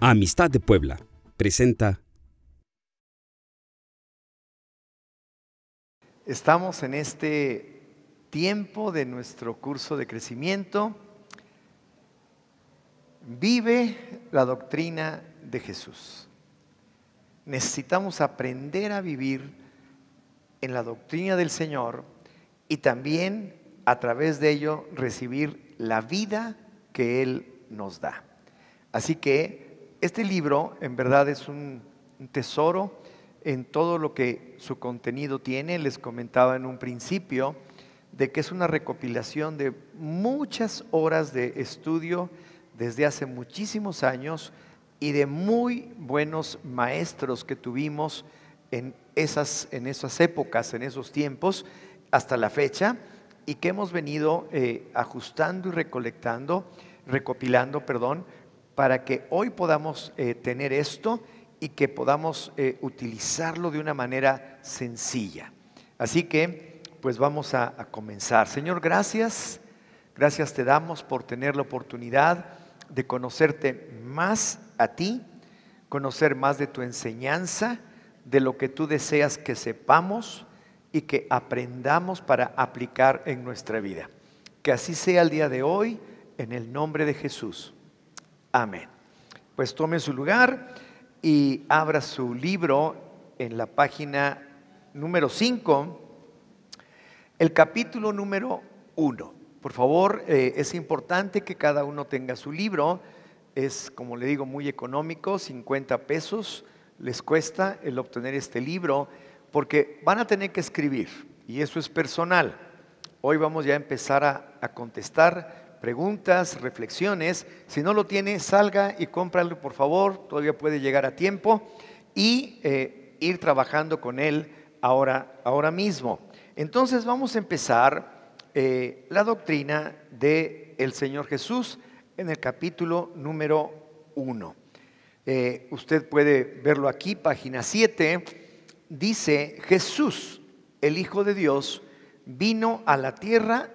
Amistad de Puebla presenta. Estamos en este tiempo de nuestro curso de crecimiento. Vive la doctrina de Jesús. Necesitamos aprender a vivir en la doctrina del Señor y también a través de ello recibir la vida que Él nos da. Así que este libro en verdad es un tesoro en todo lo que su contenido tiene. Les comentaba en un principio de que es una recopilación de muchas horas de estudio desde hace muchísimos años y de muy buenos maestros que tuvimos en esas épocas, en esos tiempos, hasta la fecha, y que hemos venido ajustando y recopilando, para que hoy podamos tener esto y que podamos utilizarlo de una manera sencilla. Así que, pues vamos a comenzar. Señor, gracias te damos por tener la oportunidad de conocerte más a ti, conocer más de tu enseñanza, de lo que tú deseas que sepamos y que aprendamos para aplicar en nuestra vida. Que así sea el día de hoy, en el nombre de Jesús. Amén. Pues tome su lugar y abra su libro en la página número 5, el capítulo número 1. Por favor, es importante que cada uno tenga su libro. Es, como le digo, muy económico, 50 pesos les cuesta el obtener este libro, porque van a tener que escribir y eso es personal. Hoy vamos ya a empezar a contestar preguntas, reflexiones. Si no lo tiene, salga y cómpralo, por favor, todavía puede llegar a tiempo, y ir trabajando con él ahora mismo. Entonces vamos a empezar la doctrina del Señor Jesús en el capítulo número 1. Usted puede verlo aquí, página 7, dice: Jesús, el Hijo de Dios, vino a la tierra,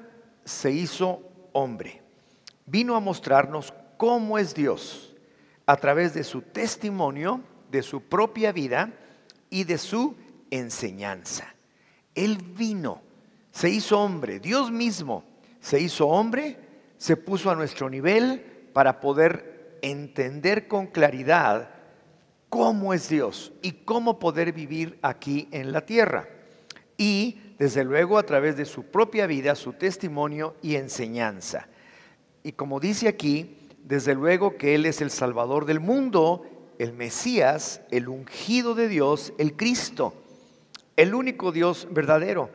se hizo hombre. Vino a mostrarnos cómo es Dios a través de su testimonio, de su propia vida y de su enseñanza. Él vino, se hizo hombre, Dios mismo se hizo hombre, se puso a nuestro nivel para poder entender con claridad cómo es Dios y cómo poder vivir aquí en la tierra. Y desde luego a través de su propia vida, su testimonio y enseñanza. Y como dice aquí, desde luego que Él es el Salvador del mundo, el Mesías, el ungido de Dios, el Cristo, el único Dios verdadero.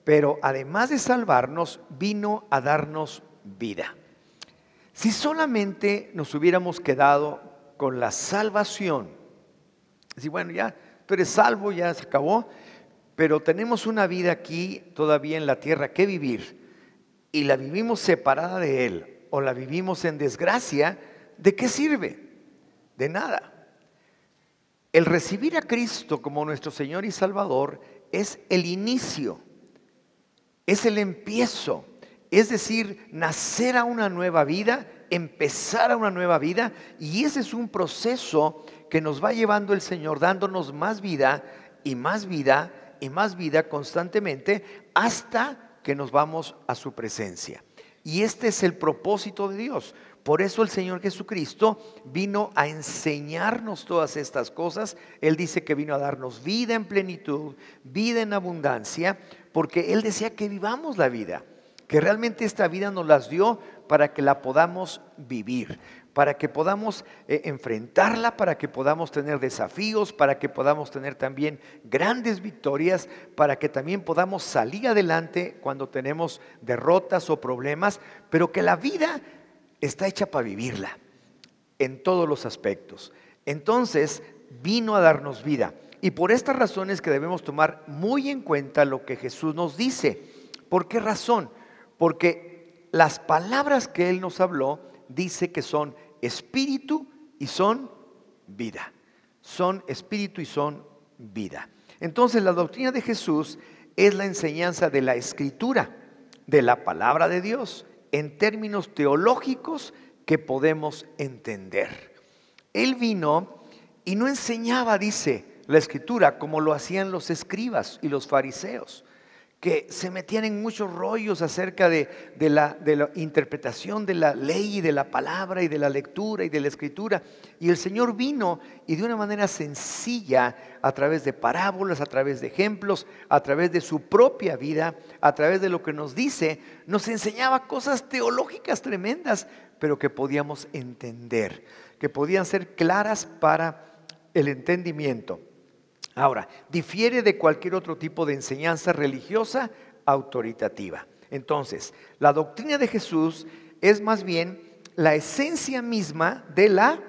Pero además de salvarnos, vino a darnos vida. Si solamente nos hubiéramos quedado con la salvación, si bueno, ya tú eres salvo, ya se acabó, pero tenemos una vida aquí todavía en la tierra que vivir, y la vivimos separada de Él, o la vivimos en desgracia, ¿de qué sirve? De nada. El recibir a Cristo como nuestro Señor y Salvador es el inicio, es el empiezo, es decir, nacer a una nueva vida, empezar a una nueva vida, y ese es un proceso que nos va llevando el Señor, dándonos más vida y más vida y más vida constantemente hasta que nos vamos a su presencia. Y este es el propósito de Dios. Por eso el Señor Jesucristo vino a enseñarnos todas estas cosas. Él dice que vino a darnos vida en plenitud, vida en abundancia, porque Él decía que vivamos la vida, que realmente esta vida nos las dio para que la podamos vivir, para que podamos enfrentarla, para que podamos tener desafíos, para que podamos tener también grandes victorias, para que también podamos salir adelante cuando tenemos derrotas o problemas, pero que la vida está hecha para vivirla en todos los aspectos. Entonces vino a darnos vida, y por estas razones que debemos tomar muy en cuenta lo que Jesús nos dice. ¿Por qué razón? Porque las palabras que Él nos habló dice que son espíritu y son vida. Son espíritu y son vida. Entonces la doctrina de Jesús es la enseñanza de la Escritura, de la palabra de Dios, en términos teológicos que podemos entender. Él vino y no enseñaba, dice la Escritura, como lo hacían los escribas y los fariseos, que se metían en muchos rollos acerca de la interpretación de la ley y de la palabra y de la lectura y de la escritura. Y el Señor vino y de una manera sencilla, a través de parábolas, a través de ejemplos, a través de su propia vida, a través de lo que nos dice, nos enseñaba cosas teológicas tremendas, pero que podíamos entender, que podían ser claras para el entendimiento. Ahora, difiere de cualquier otro tipo de enseñanza religiosa autoritativa. Entonces, la doctrina de Jesús es más bien la esencia misma de la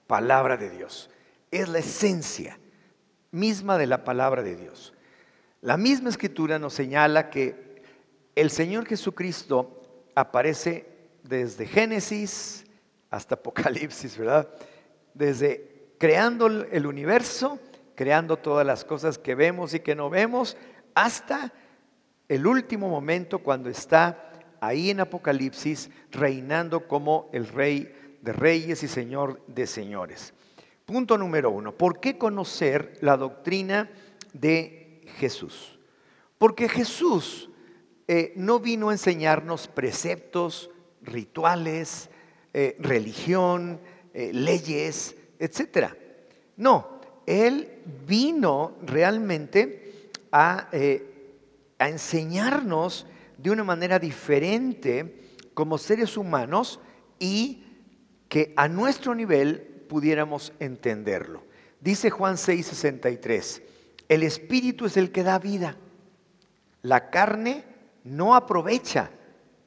palabra de Dios. Es la esencia misma de la palabra de Dios. La misma Escritura nos señala que el Señor Jesucristo aparece desde Génesis hasta Apocalipsis, ¿verdad? Desde creando el universo, creando todas las cosas que vemos y que no vemos, hasta el último momento cuando está ahí en Apocalipsis reinando como el Rey de Reyes y Señor de Señores. Punto número 1. ¿Por qué conocer la doctrina de Jesús? Porque Jesús no vino a enseñarnos preceptos, rituales, religión, leyes, etcétera. No, Él vino realmente a enseñarnos de una manera diferente como seres humanos y que a nuestro nivel pudiéramos entenderlo. Dice Juan 6:63, el Espíritu es el que da vida, la carne no aprovecha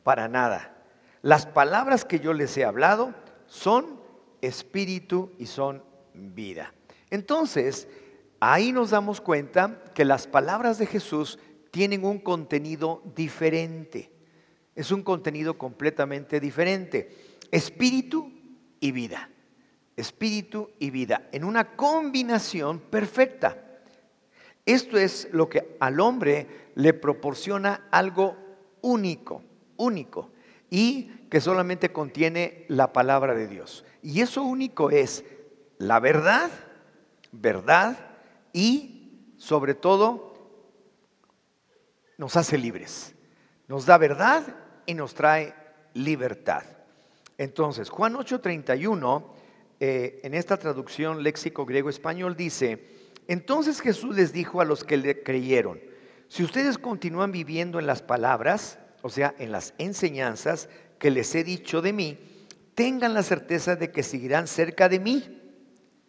para nada. Las palabras que yo les he hablado son espíritu y son vida. Entonces, ahí nos damos cuenta que las palabras de Jesús tienen un contenido diferente. Es un contenido completamente diferente. Espíritu y vida. Espíritu y vida. En una combinación perfecta. Esto es lo que al hombre le proporciona algo único, único. Y que solamente contiene la palabra de Dios. Y eso único es la verdad, verdad y sobre todo nos hace libres. Nos da verdad y nos trae libertad. Entonces, Juan 8:31, en esta traducción léxico griego-español dice, entonces Jesús les dijo a los que le creyeron, si ustedes continúan viviendo en las palabras, o sea, en las enseñanzas que les he dicho de mí, tengan la certeza de que seguirán cerca de mí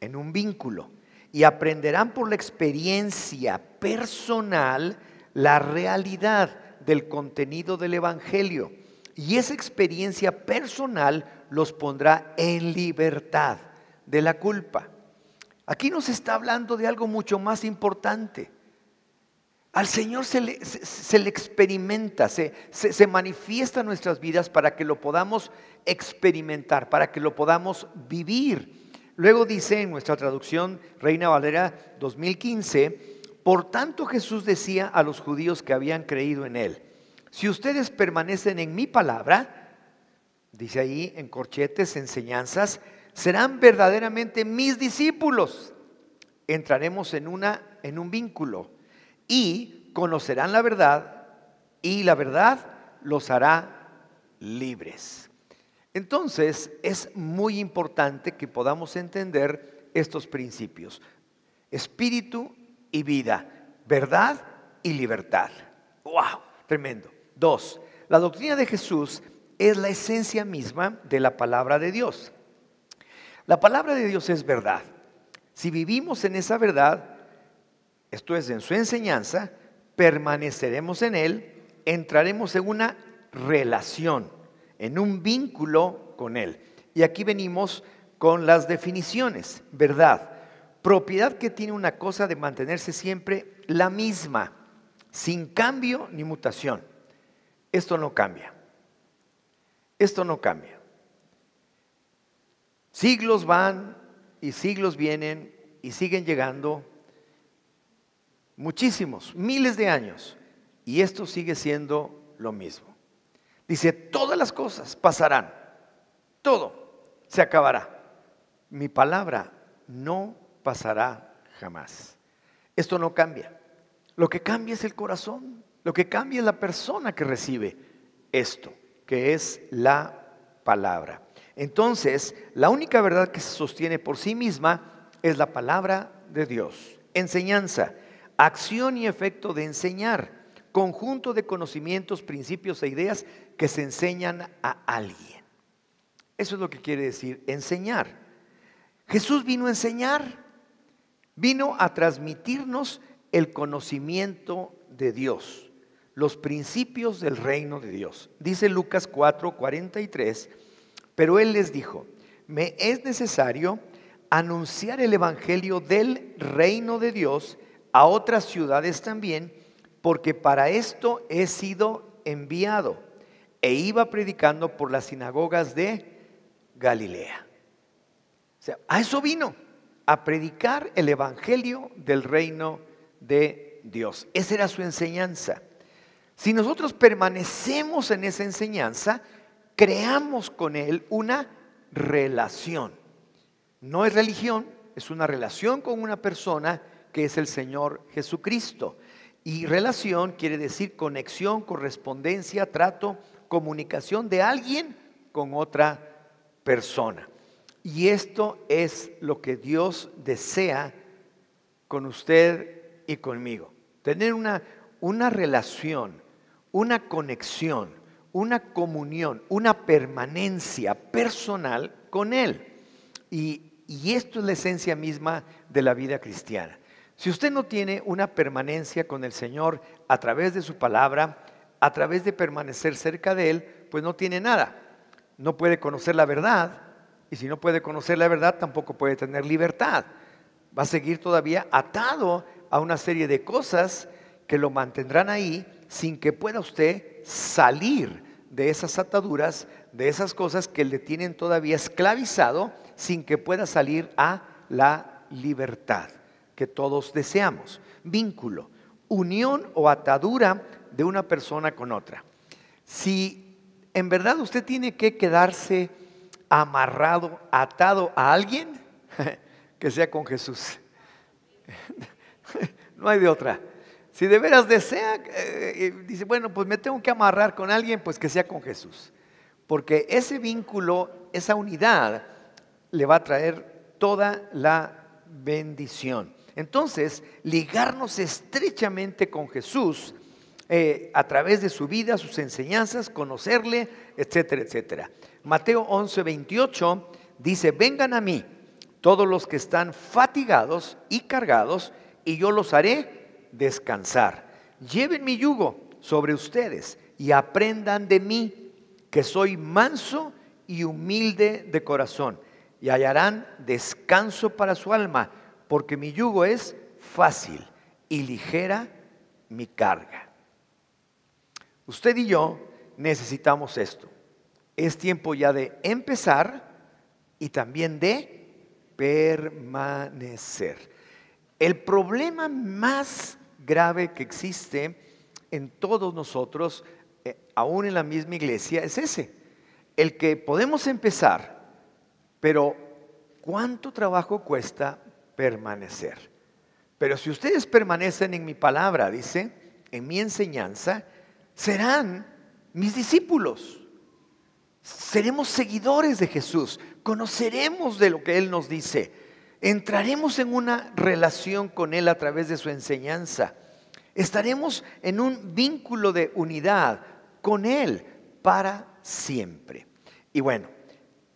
en un vínculo y aprenderán por la experiencia personal la realidad del contenido del Evangelio. Y esa experiencia personal los pondrá en libertad de la culpa. Aquí nos está hablando de algo mucho más importante. Al Señor se le experimenta, se manifiesta en nuestras vidas para que lo podamos experimentar, para que lo podamos vivir. Luego dice en nuestra traducción Reina Valera 2015, por tanto Jesús decía a los judíos que habían creído en Él, si ustedes permanecen en mi palabra, dice ahí en corchetes, enseñanzas, serán verdaderamente mis discípulos. Entraremos en un vínculo. Y conocerán la verdad, y la verdad los hará libres. Entonces, es muy importante que podamos entender estos principios. Espíritu y vida, verdad y libertad. ¡Wow! Tremendo. 2. La doctrina de Jesús es la esencia misma de la palabra de Dios. La palabra de Dios es verdad. Si vivimos en esa verdad, esto es, en su enseñanza, permaneceremos en Él, entraremos en una relación, en un vínculo con Él. Y aquí venimos con las definiciones. Verdad, propiedad que tiene una cosa de mantenerse siempre la misma, sin cambio ni mutación. Esto no cambia. Esto no cambia. Siglos van y siglos vienen y siguen llegando. Muchísimos, miles de años. Y esto sigue siendo lo mismo. Dice, todas las cosas pasarán. Todo se acabará. mi palabra no pasará jamás. Esto no cambia. Lo que cambia es el corazón. Lo que cambia es la persona que recibe esto, que es la palabra. Entonces, la única verdad que se sostiene por sí misma es la palabra de Dios. Enseñanza, acción y efecto de enseñar, conjunto de conocimientos, principios e ideas que se enseñan a alguien. Eso es lo que quiere decir enseñar. Jesús vino a enseñar, vino a transmitirnos el conocimiento de Dios, los principios del reino de Dios. Dice Lucas 4:43, pero Él les dijo, me es necesario anunciar el evangelio del reino de Dios a otras ciudades también, porque para esto he sido enviado. E iba predicando por las sinagogas de Galilea. O sea, a eso vino, a predicar el evangelio del reino de Dios. Esa era su enseñanza. Si nosotros permanecemos en esa enseñanza, creamos con Él una relación. No es religión, es una relación con una persona que es el Señor Jesucristo. Y relación quiere decir conexión, correspondencia, trato, comunicación de alguien con otra persona. Y esto es lo que Dios desea con usted y conmigo. Tener una relación, una conexión, una comunión, una permanencia personal con Él. Y esto es la esencia misma de la vida cristiana. Si usted no tiene una permanencia con el Señor a través de su palabra, a través de permanecer cerca de Él, pues no tiene nada. No puede conocer la verdad, y si no puede conocer la verdad, tampoco puede tener libertad. Va a seguir todavía atado a una serie de cosas que lo mantendrán ahí sin que pueda usted salir de esas ataduras, de esas cosas que le tienen todavía esclavizado, sin que pueda salir a la libertad que todos deseamos. Vínculo, unión o atadura de una persona con otra. Si en verdad usted tiene que quedarse amarrado, atado a alguien, que sea con Jesús. No hay de otra. Si de veras desea, dice, bueno, pues me tengo que amarrar con alguien, pues que sea con Jesús. Porque ese vínculo, esa unidad, le va a traer toda la bendición. Entonces, ligarnos estrechamente con Jesús a través de su vida, sus enseñanzas, conocerle, etcétera, etcétera. Mateo 11:28 dice, vengan a mí todos los que están fatigados y cargados, y yo los haré descansar. Lleven mi yugo sobre ustedes y aprendan de mí, que soy manso y humilde de corazón, y hallarán descanso para su alma, porque mi yugo es fácil y ligera mi carga. Usted y yo necesitamos esto. Es tiempo ya de empezar y también de permanecer. El problema más grave que existe en todos nosotros, aún en la misma iglesia, es ese. El que podemos empezar, pero ¿cuánto trabajo cuesta permanecer? Pero si ustedes permanecen en mi palabra, dice, en mi enseñanza, serán mis discípulos. Seremos seguidores de Jesús, conoceremos de lo que Él nos dice, entraremos en una relación con Él a través de su enseñanza, estaremos en un vínculo de unidad con Él para siempre. Y bueno,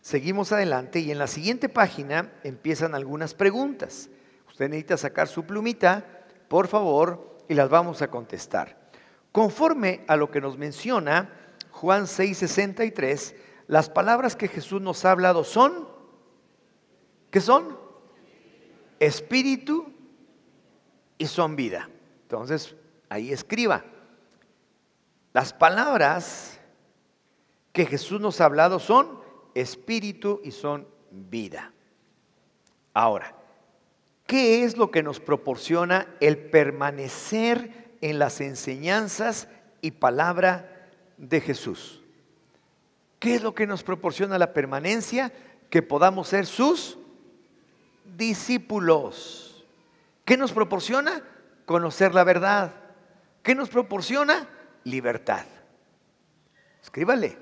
seguimos adelante y en la siguiente página empiezan algunas preguntas. Usted necesita sacar su plumita, por favor, y las vamos a contestar. Conforme a lo que nos menciona Juan 6:63, las palabras que Jesús nos ha hablado son, ¿qué son? Espíritu y son vida. Entonces, ahí escriba. Las palabras que Jesús nos ha hablado son espíritu y son vida. Ahora, ¿qué es lo que nos proporciona el permanecer en las enseñanzas y palabra de Jesús? ¿Qué es lo que nos proporciona la permanencia? Que podamos ser sus discípulos. ¿Qué nos proporciona? Conocer la verdad. ¿Qué nos proporciona? Libertad. Escríbale,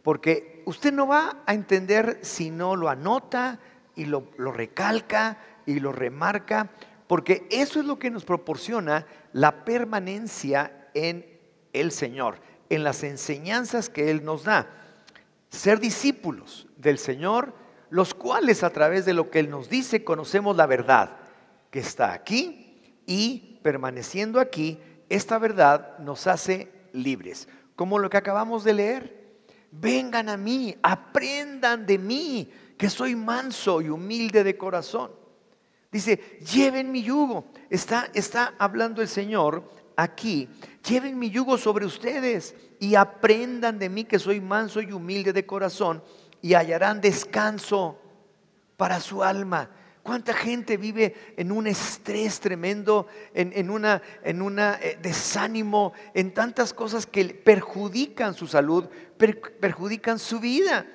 porque usted no va a entender si no lo anota y lo recalca y lo remarca, porque eso es lo que nos proporciona la permanencia en el Señor, en las enseñanzas que Él nos da. Ser discípulos del Señor, los cuales a través de lo que Él nos dice conocemos la verdad que está aquí, y permaneciendo aquí, esta verdad nos hace libres. Como lo que acabamos de leer: vengan a mí, aprendan de mí, que soy manso y humilde de corazón. Dice, lleven mi yugo. Está hablando el Señor aquí. Lleven mi yugo sobre ustedes y aprendan de mí, que soy manso y humilde de corazón, y hallarán descanso para su alma. ¿Cuánta gente vive en un estrés tremendo, en un desánimo, en tantas cosas que perjudican su salud, perjudican su vida?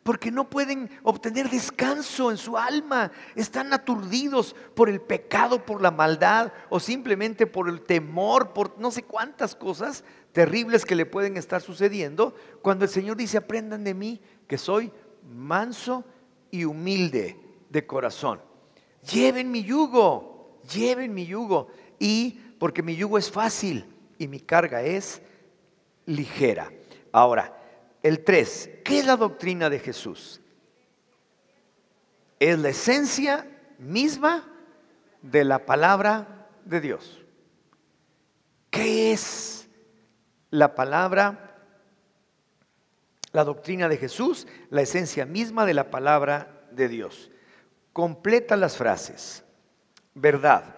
Porque no pueden obtener descanso en su alma. Están aturdidos por el pecado, por la maldad, o simplemente por el temor, por no sé cuántas cosas terribles que le pueden estar sucediendo. Cuando el Señor dice, aprendan de mí, que soy manso y humilde de corazón. Lleven mi yugo, y porque mi yugo es fácil y mi carga es ligera. Ahora, el 3, ¿qué es la doctrina de Jesús? Es la esencia misma de la palabra de Dios. ¿Qué es la palabra, la doctrina de Jesús? La esencia misma de la palabra de Dios. Completa las frases. Verdad,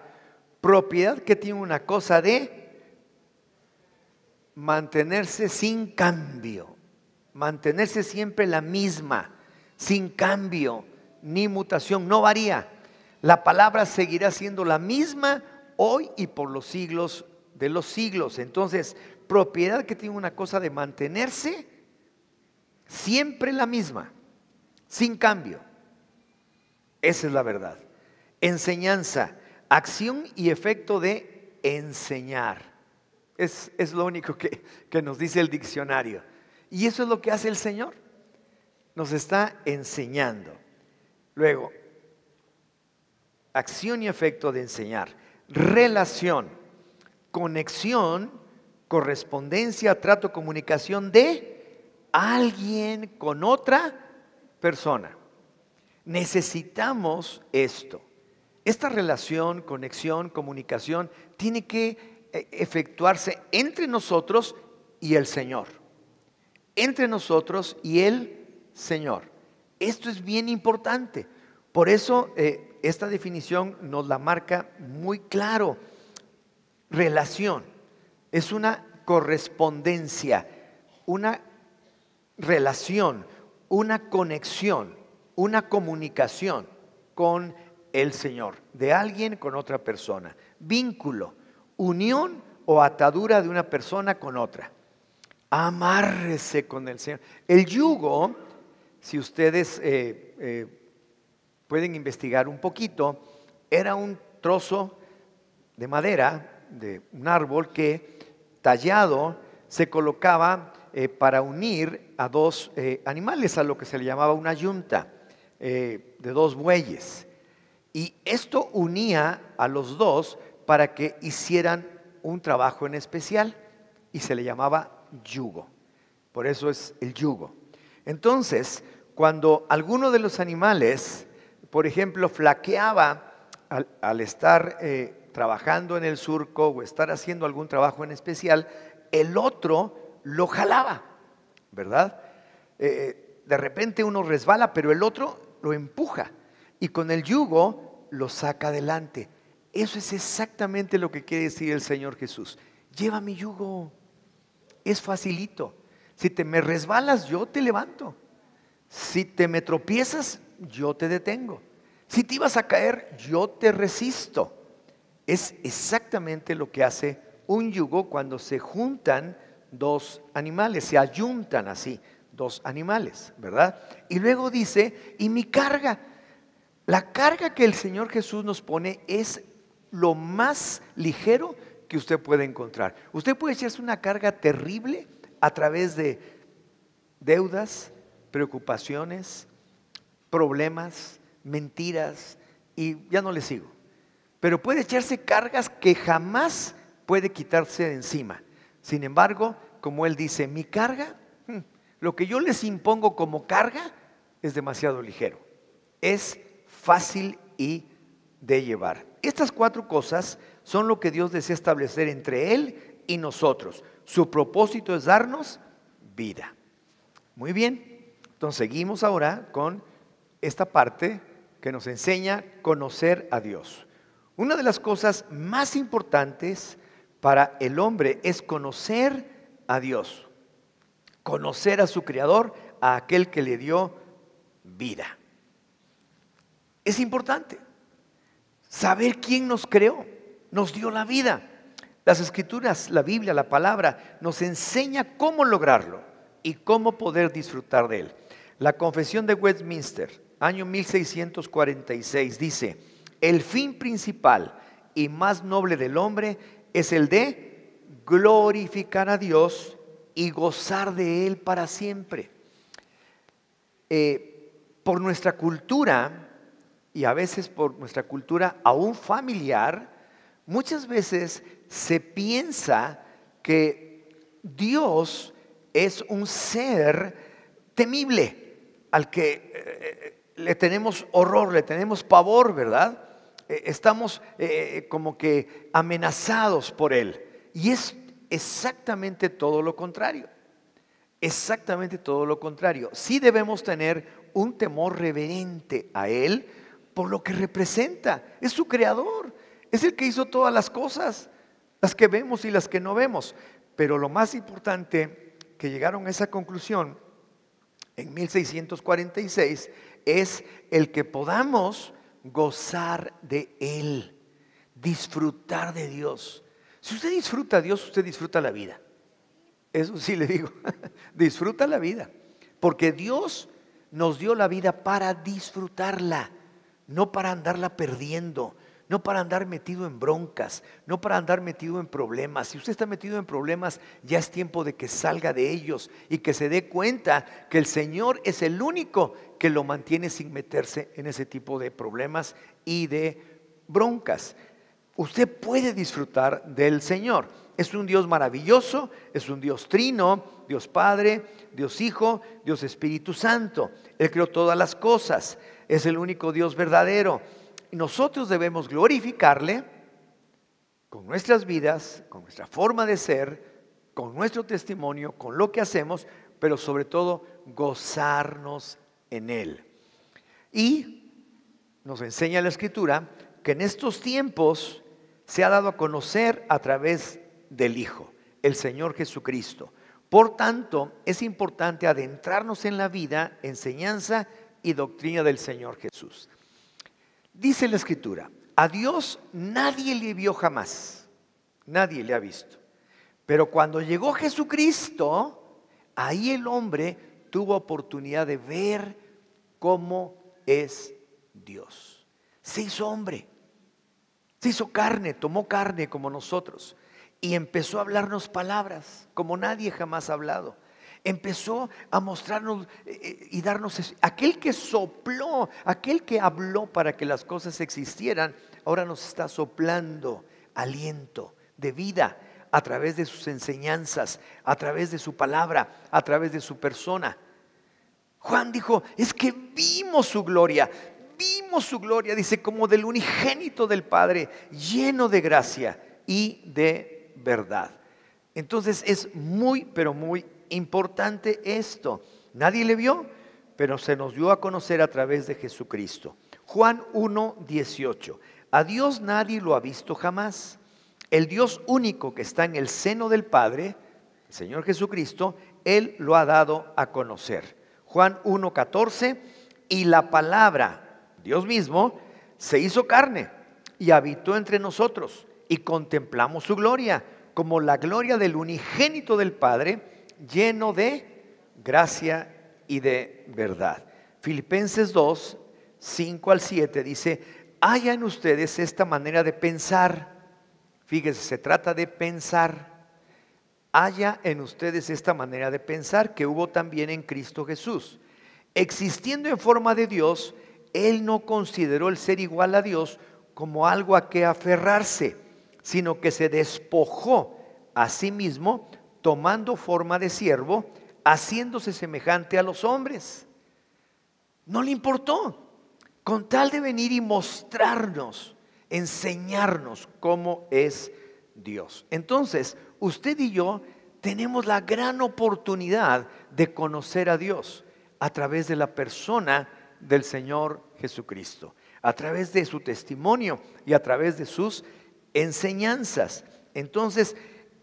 propiedad que tiene una cosa de mantenerse sin cambio, mantenerse siempre la misma, sin cambio ni mutación, no varía. La palabra seguirá siendo la misma hoy y por los siglos de los siglos. Entonces, propiedad que tiene una cosa de mantenerse siempre la misma, sin cambio. Esa es la verdad. Enseñanza, acción y efecto de enseñar. Es lo único que nos dice el diccionario. Y eso es lo que hace el Señor. Nos está enseñando. Luego, acción y efecto de enseñar. Relación, conexión, correspondencia, trato, comunicación de alguien con otra persona. Necesitamos esto. Esta relación, conexión, comunicación tiene que efectuarse entre nosotros y el Señor. Entre nosotros y el Señor. Esto es bien importante. Por eso esta definición nos la marca muy claro. Relación es una correspondencia, una relación, una conexión, una comunicación con el Señor, de alguien con otra persona. Vínculo, unión o atadura de una persona con otra. Amárrese con el Señor. El yugo, si ustedes pueden investigar un poquito, era un trozo de madera de un árbol que tallado se colocaba para unir a dos animales, a lo que se le llamaba una yunta de dos bueyes. Y esto unía a los dos para que hicieran un trabajo en especial y se le llamaba yugo. Por eso es el yugo. Entonces, cuando alguno de los animales, por ejemplo, flaqueaba al estar trabajando en el surco o estar haciendo algún trabajo en especial, el otro lo jalaba, ¿verdad? De repente uno resbala, pero el otro lo empuja y con el yugo lo saca adelante. Eso es exactamente lo que quiere decir el Señor Jesús. Lleva mi yugo, es facilito. Si te me resbalas, yo te levanto. Si te me tropiezas, yo te detengo. Si te ibas a caer, yo te resisto. Es exactamente lo que hace un yugo cuando se juntan dos animales, se ayuntan así dos animales, ¿verdad? Y luego dice, y mi carga. La carga que el Señor Jesús nos pone es lo más ligero que usted puede encontrar. Usted puede echarse una carga terrible a través de deudas, preocupaciones, problemas, mentiras, y ya no le sigo. Pero puede echarse cargas que jamás puede quitarse de encima. Sin embargo, como Él dice, mi carga, lo que yo les impongo como carga es demasiado ligero. Es fácil y de llevar. Estas 4 cosas son lo que Dios desea establecer entre Él y nosotros. Su propósito es darnos vida. Muy bien, entonces seguimos ahora con esta parte que nos enseña a conocer a Dios. Una de las cosas más importantes para el hombre es conocer a Dios, conocer a su Creador, a aquel que le dio vida. Es importante saber quién nos creó, nos dio la vida. Las Escrituras, la Biblia, la palabra, nos enseña cómo lograrlo y cómo poder disfrutar de él. La Confesión de Westminster, año 1646, dice: el fin principal y más noble del hombre es el de glorificar a Dios y gozar de Él para siempre. Por nuestra cultura, y a veces por nuestra cultura aún familiar, muchas veces se piensa que Dios es un ser temible, al que le tenemos horror, le tenemos pavor, ¿verdad? Estamos como que amenazados por Él. Y es exactamente todo lo contrario. Exactamente todo lo contrario. Sí debemos tener un temor reverente a Él por lo que representa. Es su creador. Es el que hizo todas las cosas, las que vemos y las que no vemos. Pero lo más importante, que llegaron a esa conclusión en 1646, es el que podamos gozar de Él, disfrutar de Dios. Si usted disfruta a Dios, usted disfruta la vida. Eso sí le digo, disfruta la vida, porque Dios nos dio la vida para disfrutarla, no para andarla perdiendo, no para andar metido en broncas, no para andar metido en problemas. Si usted está metido en problemas, ya es tiempo de que salga de ellos y que se dé cuenta que el Señor es el único que lo mantiene sin meterse en ese tipo de problemas y de broncas. Usted puede disfrutar del Señor. Es un Dios maravilloso, es un Dios trino, Dios Padre, Dios Hijo, Dios Espíritu Santo. Él creó todas las cosas, es el único Dios verdadero. Y nosotros debemos glorificarle con nuestras vidas, con nuestra forma de ser, con nuestro testimonio, con lo que hacemos, pero sobre todo gozarnos en Él. Y nos enseña la Escritura que en estos tiempos se ha dado a conocer a través del Hijo, el Señor Jesucristo. Por tanto, es importante adentrarnos en la vida, enseñanza y doctrina del Señor Jesús. Dice la Escritura: a Dios nadie le vio jamás, nadie le ha visto. Pero cuando llegó Jesucristo, ahí el hombre tuvo oportunidad de ver cómo es Dios. Se hizo hombre, se hizo carne, tomó carne como nosotros y empezó a hablarnos palabras como nadie jamás ha hablado. Empezó a mostrarnos y darnos, aquel que sopló, aquel que habló para que las cosas existieran, ahora nos está soplando aliento de vida a través de sus enseñanzas, a través de su palabra, a través de su persona. Juan dijo: es que vimos su gloria, dice, como del unigénito del Padre, lleno de gracia y de verdad. Entonces es muy, pero muy importante esto. Nadie le vio, pero se nos dio a conocer a través de Jesucristo. Juan 1:18. A Dios nadie lo ha visto jamás. El Dios único que está en el seno del Padre, el Señor Jesucristo, Él lo ha dado a conocer. Juan 1:14. Y la palabra, Dios mismo, se hizo carne y habitó entre nosotros, y contemplamos su gloria, como la gloria del unigénito del Padre, lleno de gracia y de verdad. Filipenses 2, 5 al 7 dice: haya en ustedes esta manera de pensar. Fíjese, se trata de pensar. Haya en ustedes esta manera de pensar que hubo también en Cristo Jesús. Existiendo en forma de Dios, Él no consideró el ser igual a Dios como algo a que aferrarse, sino que se despojó a sí mismo, tomando forma de siervo, haciéndose semejante a los hombres. No le importó, con tal de venir y mostrarnos, enseñarnos cómo es Dios. Entonces, usted y yo tenemos la gran oportunidad de conocer a Dios a través de la persona del Señor Jesucristo, a través de su testimonio y a través de sus enseñanzas. Entonces,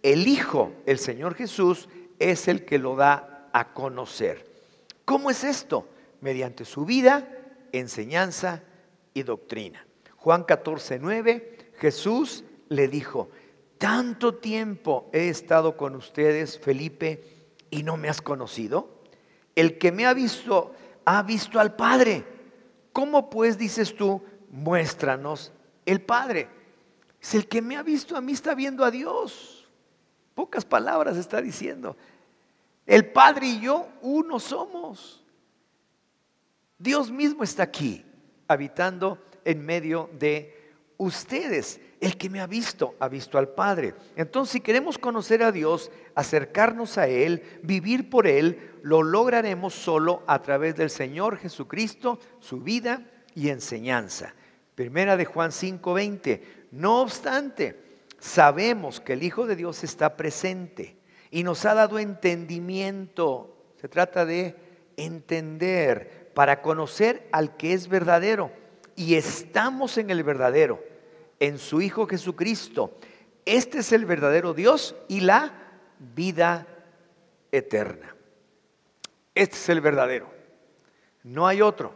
el Hijo, el Señor Jesús, es el que lo da a conocer. ¿Cómo es esto? Mediante su vida, enseñanza y doctrina. Juan 14:9, Jesús le dijo: tanto tiempo he estado con ustedes, Felipe, y no me has conocido. El que me ha visto al Padre. ¿Cómo pues dices tú, muéstranos el Padre? Es el que me ha visto a mí, está viendo a Dios. Pocas palabras está diciendo. El Padre y yo uno somos. Dios mismo está aquí, habitando en medio de ustedes. El que me ha visto al Padre. Entonces, si queremos conocer a Dios, acercarnos a Él, vivir por Él, lo lograremos solo a través del Señor Jesucristo, su vida y enseñanza. Primera de Juan 5:20. No obstante, sabemos que el Hijo de Dios está presente y nos ha dado entendimiento. Se trata de entender para conocer al que es verdadero, y estamos en el verdadero, en su Hijo Jesucristo. Este es el verdadero Dios y la vida eterna. Este es el verdadero. No hay otro.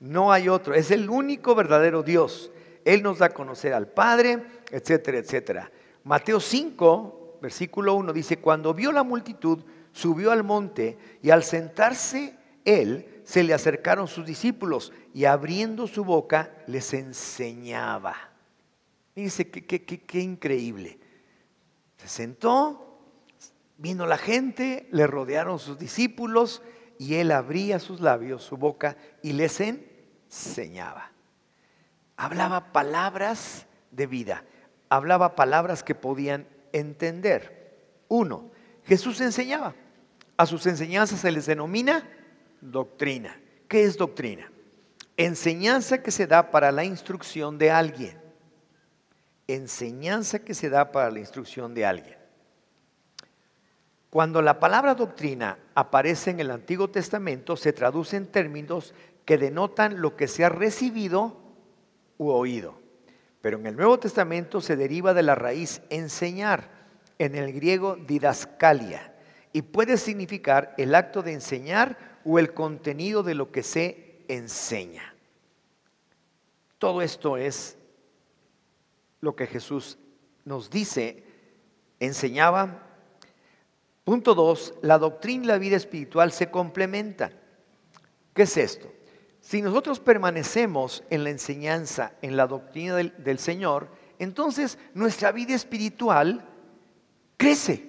No hay otro. Es el único verdadero Dios. Él nos da a conocer al Padre, etcétera, etcétera. Mateo 5, versículo 1 dice: cuando vio la multitud, subió al monte, y al sentarse él, se le acercaron sus discípulos, y abriendo su boca les enseñaba. Dice que increíble. Se sentó, vino la gente, le rodearon sus discípulos, y él abría sus labios, su boca, y les enseñaba. Hablaba palabras de vida, hablaba palabras que podían entender. 1. Jesús enseñaba. A sus enseñanzas se les denomina doctrina. ¿Qué es doctrina? Enseñanza que se da para la instrucción de alguien. Enseñanza que se da para la instrucción de alguien. Cuando la palabra doctrina aparece en el Antiguo Testamento, se traduce en términos que denotan lo que se ha recibido u oído. Pero en el Nuevo Testamento se deriva de la raíz enseñar, en el griego didaskalia, y puede significar el acto de enseñar o el contenido de lo que se enseña. Todo esto es lo que Jesús nos dice, enseñaba. Punto 2, la doctrina y la vida espiritual se complementan. ¿Qué es esto? Si nosotros permanecemos en la enseñanza, en la doctrina del Señor, entonces nuestra vida espiritual crece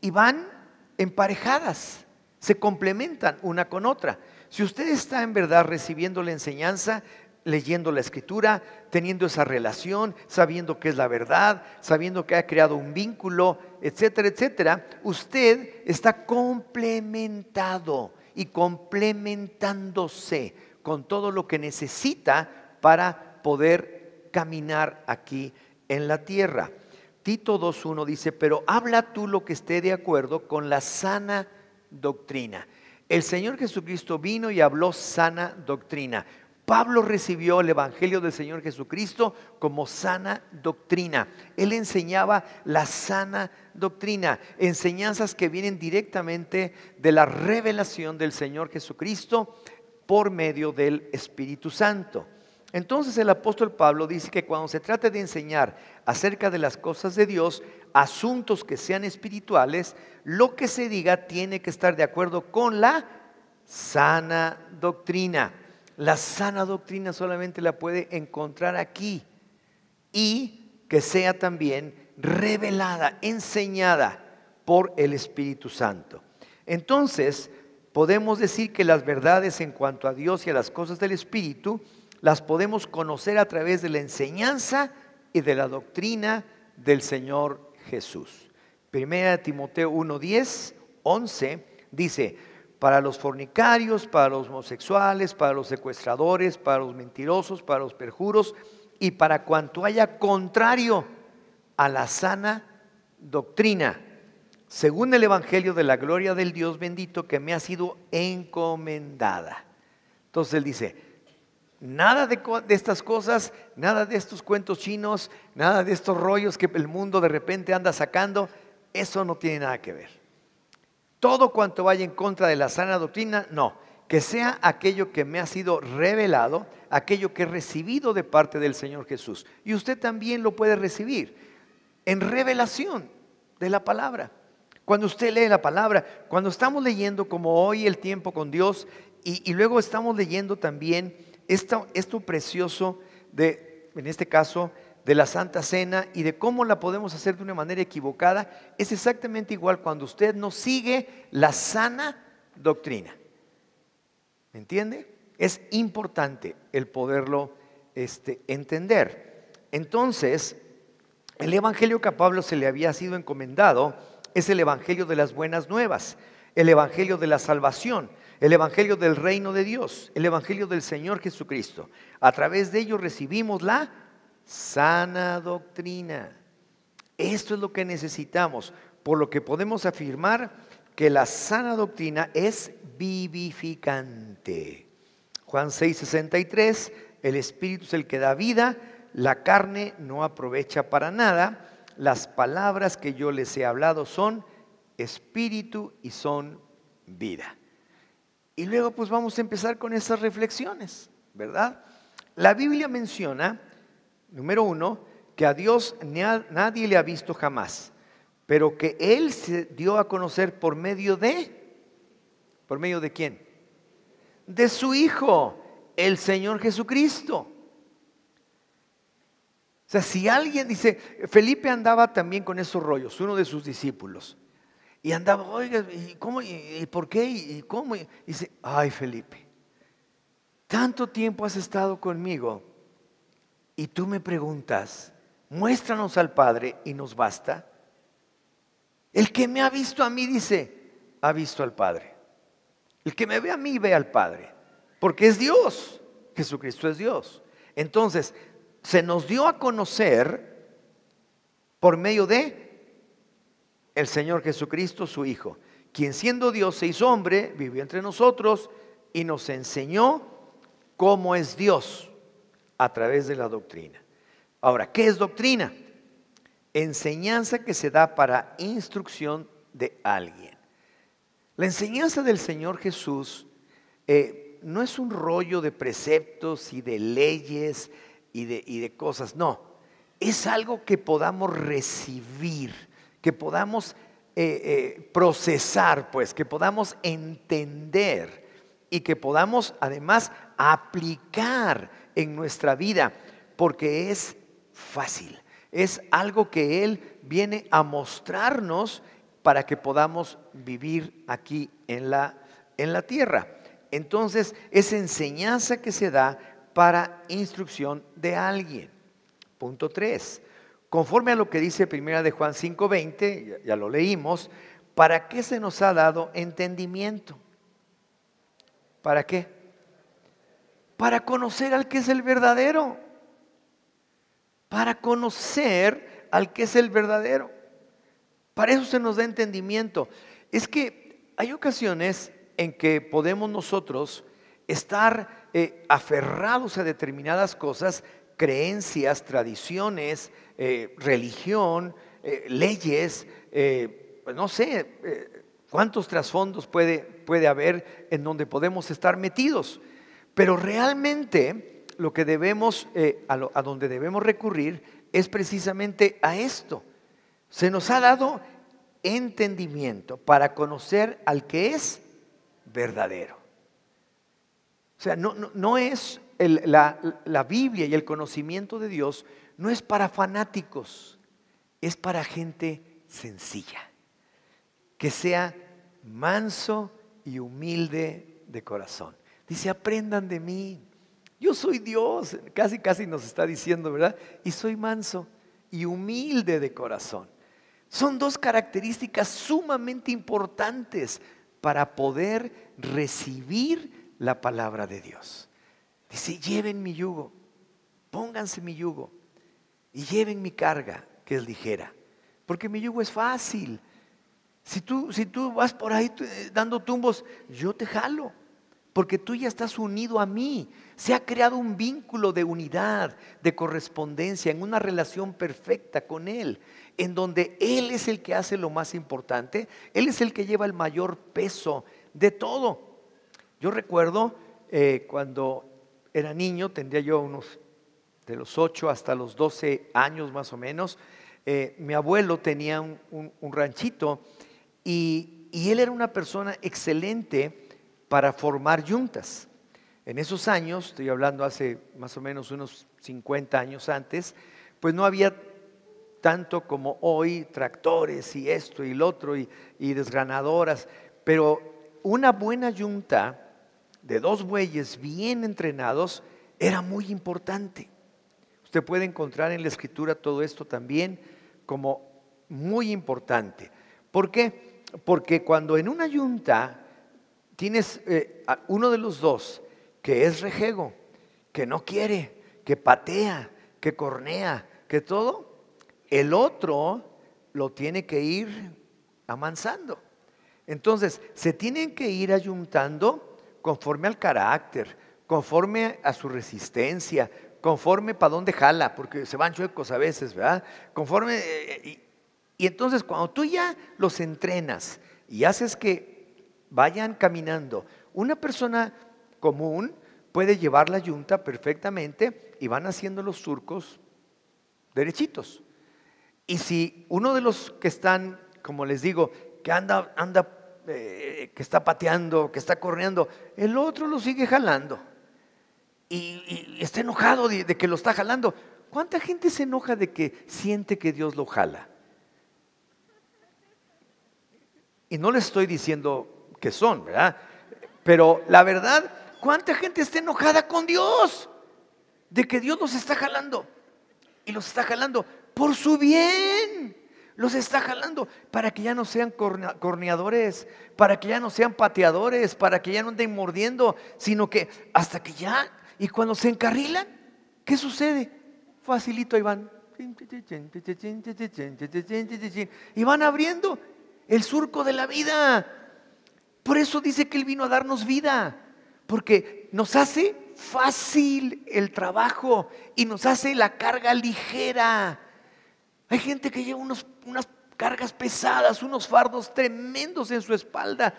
y van emparejadas, se complementan una con otra. Si usted está en verdad recibiendo la enseñanza, leyendo la Escritura, teniendo esa relación, sabiendo que es la verdad, sabiendo que ha creado un vínculo, etcétera, etcétera, usted está complementado y complementándose con todo lo que necesita para poder caminar aquí en la tierra. Tito 2:1 dice: pero habla tú lo que esté de acuerdo con la sana doctrina. El Señor Jesucristo vino y habló sana doctrina. Pablo recibió el Evangelio del Señor Jesucristo como sana doctrina. Él enseñaba la sana doctrina, enseñanzas que vienen directamente de la revelación del Señor Jesucristo por medio del Espíritu Santo. Entonces el apóstol Pablo dice que cuando se trata de enseñar acerca de las cosas de Dios, asuntos que sean espirituales, lo que se diga tiene que estar de acuerdo con la sana doctrina. La sana doctrina solamente la puede encontrar aquí, y que sea también revelada, enseñada por el Espíritu Santo. Entonces, podemos decir que las verdades en cuanto a Dios y a las cosas del Espíritu las podemos conocer a través de la enseñanza y de la doctrina del Señor Jesús. Primera de Timoteo 1:10, 11 dice: para los fornicarios, para los homosexuales, para los secuestradores, para los mentirosos, para los perjuros y para cuanto haya contrario a la sana doctrina, según el evangelio de la gloria del Dios bendito que me ha sido encomendada. Entonces él dice: nada de estas cosas, nada de estos cuentos chinos, nada de estos rollos que el mundo de repente anda sacando, eso no tiene nada que ver. Todo cuanto vaya en contra de la sana doctrina, no. Que sea aquello que me ha sido revelado, aquello que he recibido de parte del Señor Jesús. Y usted también lo puede recibir en revelación de la palabra. Cuando usted lee la palabra, cuando estamos leyendo como hoy el tiempo con Dios, y luego estamos leyendo también esto precioso en este caso, de la Santa Cena y de cómo la podemos hacer de una manera equivocada, es exactamente igual cuando usted no sigue la sana doctrina. ¿Me entiende? Es importante el poderlo entender. Entonces, el evangelio que a Pablo se le había sido encomendado es el evangelio de las buenas nuevas, el evangelio de la salvación, el evangelio del reino de Dios, el evangelio del Señor Jesucristo. A través de ello recibimos la sana doctrina. Esto es lo que necesitamos, por lo que podemos afirmar que la sana doctrina es vivificante. Juan 6:63, el Espíritu es el que da vida, la carne no aprovecha para nada. Las palabras que yo les he hablado son espíritu y son vida. Y luego pues vamos a empezar con esas reflexiones, ¿verdad? La Biblia menciona, número 1, que a Dios nadie le ha visto jamás, pero que Él se dio a conocer ¿por medio de quién? De su Hijo, el Señor Jesucristo. O sea, si alguien dice, Felipe andaba también con esos rollos, uno de sus discípulos, y andaba, oiga, ¿y cómo? ¿Y por qué? ¿Y cómo? Y dice, ay Felipe, tanto tiempo has estado conmigo y tú me preguntas, muéstranos al Padre y nos basta. El que me ha visto a mí, dice, ha visto al Padre. El que me ve a mí, ve al Padre, porque es Dios, Jesucristo es Dios. Entonces, se nos dio a conocer por medio de el Señor Jesucristo, su Hijo, quien siendo Dios se hizo hombre, vivió entre nosotros y nos enseñó cómo es Dios a través de la doctrina. Ahora, ¿qué es doctrina? Enseñanza que se da para instrucción de alguien. La enseñanza del Señor Jesús no es un rollo de preceptos y de leyes y de cosas, no. Es algo que podamos recibir, que podamos procesar, pues, que podamos entender y que podamos además aplicar en nuestra vida, porque es fácil, es algo que Él viene a mostrarnos para que podamos vivir aquí en la tierra. Entonces, es enseñanza que se da para instrucción de alguien. Punto 3. Conforme a lo que dice primera de Juan 5:20, ya lo leímos, ¿para qué se nos ha dado entendimiento? ¿Para qué? Para conocer al que es el verdadero. Para conocer al que es el verdadero. Para eso se nos da entendimiento. Es que hay ocasiones en que podemos nosotros estar aferrados a determinadas cosas, creencias, tradiciones, religión, leyes, pues no sé cuántos trasfondos puede haber en donde podemos estar metidos. Pero realmente lo que debemos, a donde debemos recurrir es precisamente a esto. Se nos ha dado entendimiento para conocer al que es verdadero. O sea, no es la Biblia y el conocimiento de Dios no es para fanáticos, es para gente sencilla, que sea manso y humilde de corazón. Dice, aprendan de mí, yo soy Dios, casi nos está diciendo, ¿verdad? Y soy manso y humilde de corazón. Son dos características sumamente importantes para poder recibir la palabra de Dios. Dice, lleven mi yugo, pónganse mi yugo y lleven mi carga, que es ligera, porque mi yugo es fácil. Si tú vas por ahí dando tumbos, yo te jalo, porque tú ya estás unido a mí. Se ha creado un vínculo de unidad, de correspondencia, en una relación perfecta con Él, en donde Él es el que hace lo más importante, Él es el que lleva el mayor peso de todo. Yo recuerdo cuando era niño, tendría yo unos de los 8 hasta los 12 años más o menos, mi abuelo tenía un ranchito y él era una persona excelente para formar yuntas. En esos años, estoy hablando hace más o menos unos 50 años antes, pues no había tanto como hoy, tractores y esto y lo otro y desgranadoras, pero una buena yunta de 2 bueyes bien entrenados era muy importante. Usted puede encontrar en la Escritura todo esto también como muy importante. ¿Por qué? Porque cuando en una yunta tienes uno de los dos que es rejego, que no quiere, que patea, que cornea, que todo, el otro lo tiene que ir amansando. Entonces, se tienen que ir ayuntando conforme al carácter, conforme a su resistencia, conforme para dónde jala, porque se van chuecos a veces, ¿verdad? Conforme, y entonces cuando tú ya los entrenas y haces que vayan caminando, una persona común puede llevar la yunta perfectamente y van haciendo los surcos derechitos. Y si uno de los que están, como les digo, que anda que está pateando, que está corriendo, el otro lo sigue jalando y está enojado de que lo está jalando. ¿Cuánta gente se enoja de que siente que Dios lo jala? Y no les estoy diciendo que son, ¿verdad? Pero la verdad, ¿cuánta gente está enojada con Dios de que Dios los está jalando? Y los está jalando por su bien. Los está jalando para que ya no sean corneadores, para que ya no sean pateadores, para que ya no anden mordiendo, sino que hasta que ya, y cuando se encarrilan, ¿qué sucede? Facilito ahí van. Y van abriendo el surco de la vida. Por eso dice que Él vino a darnos vida, porque nos hace fácil el trabajo y nos hace la carga ligera. Hay gente que lleva unas cargas pesadas, unos fardos tremendos en su espalda,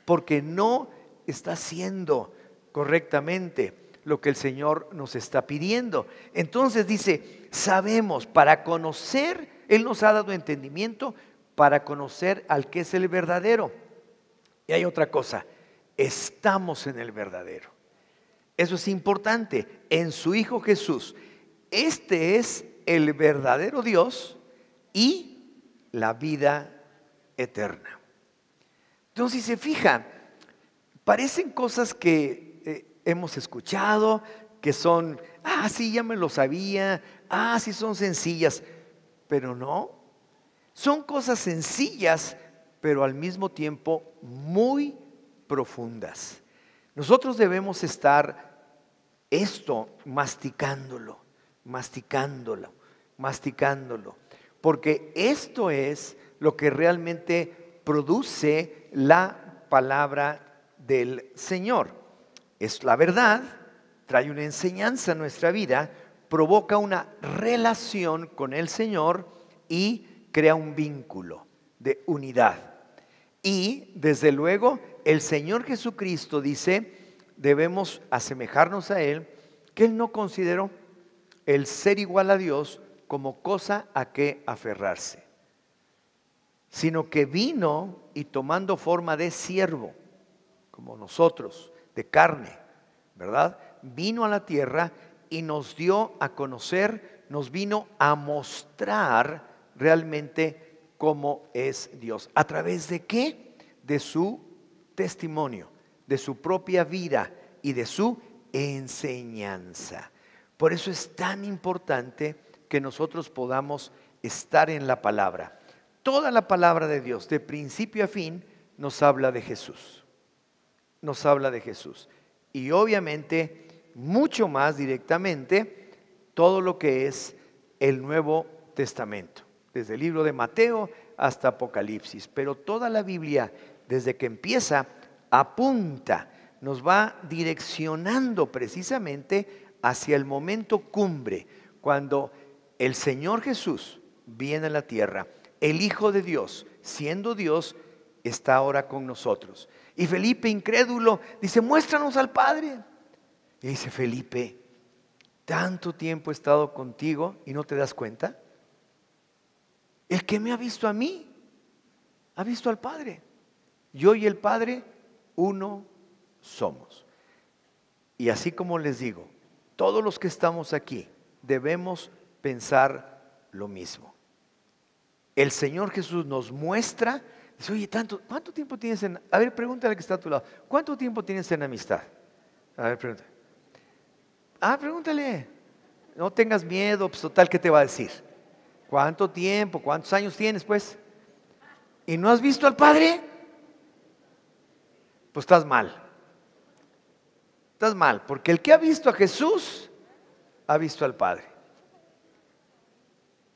porque no está haciendo correctamente lo que el Señor nos está pidiendo. Entonces dice, sabemos, para conocer, Él nos ha dado entendimiento para conocer al que es el verdadero. Y hay otra cosa, estamos en el verdadero. Eso es importante, en su Hijo Jesús. Este es el verdadero Dios y la vida eterna. Entonces, si se fija, parecen cosas que hemos escuchado, que son, sí, ya me lo sabía, sí son sencillas, pero no, son cosas sencillas, pero al mismo tiempo muy profundas. Nosotros debemos estar esto masticándolo, porque esto es lo que realmente produce la palabra del Señor. Es la verdad, trae una enseñanza a nuestra vida, provoca una relación con el Señor y crea un vínculo de unidad. Y desde luego el Señor Jesucristo dice, debemos asemejarnos a Él, que Él no consideró el ser igual a Dios como cosa a que aferrarse, sino que vino y tomando forma de siervo, como nosotros, de carne, ¿verdad? Vino a la tierra y nos dio a conocer, nos vino a mostrar realmente cómo es Dios. ¿A través de qué? De su testimonio, de su propia vida y de su enseñanza. Por eso es tan importante que nosotros podamos estar en la palabra. Toda la palabra de Dios, de principio a fin, nos habla de Jesús. Nos habla de Jesús. Y obviamente, mucho más directamente, todo lo que es el Nuevo Testamento. Desde el libro de Mateo hasta Apocalipsis. Pero toda la Biblia, desde que empieza, apunta, nos va direccionando precisamente hacia el momento cumbre, cuando el Señor Jesús viene a la tierra, el Hijo de Dios, siendo Dios, está ahora con nosotros. Y Felipe, incrédulo, dice, muéstranos al Padre. Y dice, Felipe, tanto tiempo he estado contigo y no te das cuenta. El que me ha visto a mí, ha visto al Padre. Yo y el Padre, uno somos. Y así como les digo, todos los que estamos aquí debemos pensar lo mismo. El Señor Jesús nos muestra, dice, oye, ¿cuánto tiempo tienes en? A ver, pregúntale al que está a tu lado, ¿cuánto tiempo tienes en amistad? A ver, pregúntale. Pregúntale. No tengas miedo, pues total, ¿qué te va a decir? ¿Cuánto tiempo? ¿Cuántos años tienes, pues? ¿Y no has visto al Padre? Pues estás mal. Estás mal, porque el que ha visto a Jesús, ha visto al Padre.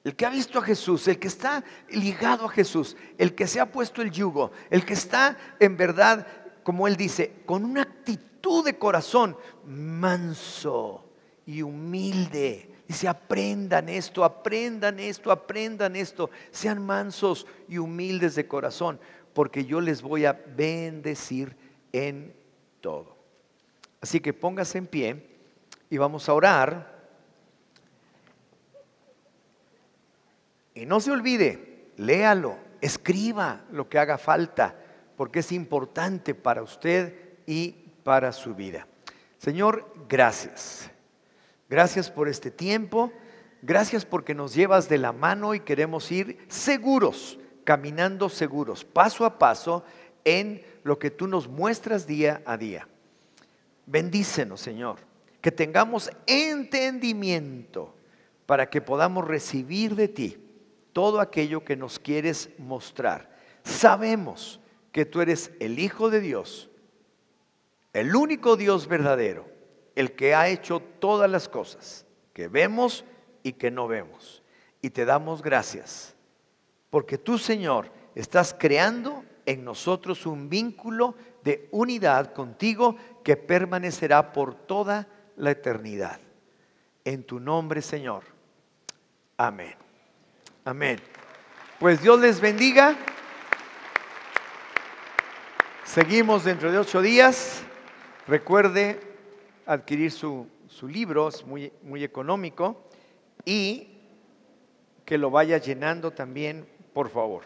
El que ha visto a Jesús, el que está ligado a Jesús, el que se ha puesto el yugo, el que está en verdad, como Él dice, con una actitud de corazón manso y humilde. Dice, aprendan esto, aprendan esto, aprendan esto. Sean mansos y humildes de corazón, porque yo les voy a bendecir en todo. Así que póngase en pie y vamos a orar. Y no se olvide, léalo, escriba lo que haga falta, porque es importante para usted y para su vida. Señor, gracias. Gracias por este tiempo. Gracias porque nos llevas de la mano y queremos ir seguros, caminando seguros, paso a paso en lo que tú nos muestras día a día. Bendícenos, Señor, que tengamos entendimiento para que podamos recibir de ti todo aquello que nos quieres mostrar. Sabemos que tú eres el Hijo de Dios, el único Dios verdadero, el que ha hecho todas las cosas que vemos y que no vemos. Y te damos gracias, porque tú, Señor, estás creando en nosotros un vínculo de unidad contigo que permanecerá por toda la eternidad. En tu nombre, Señor. Amén. Amén. Pues Dios les bendiga. Seguimos dentro de 8 días. Recuerde adquirir su libro, es muy económico, y que lo vaya llenando también, por favor.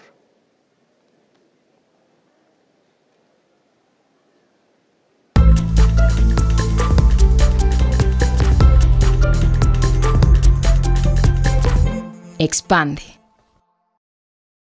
Expande.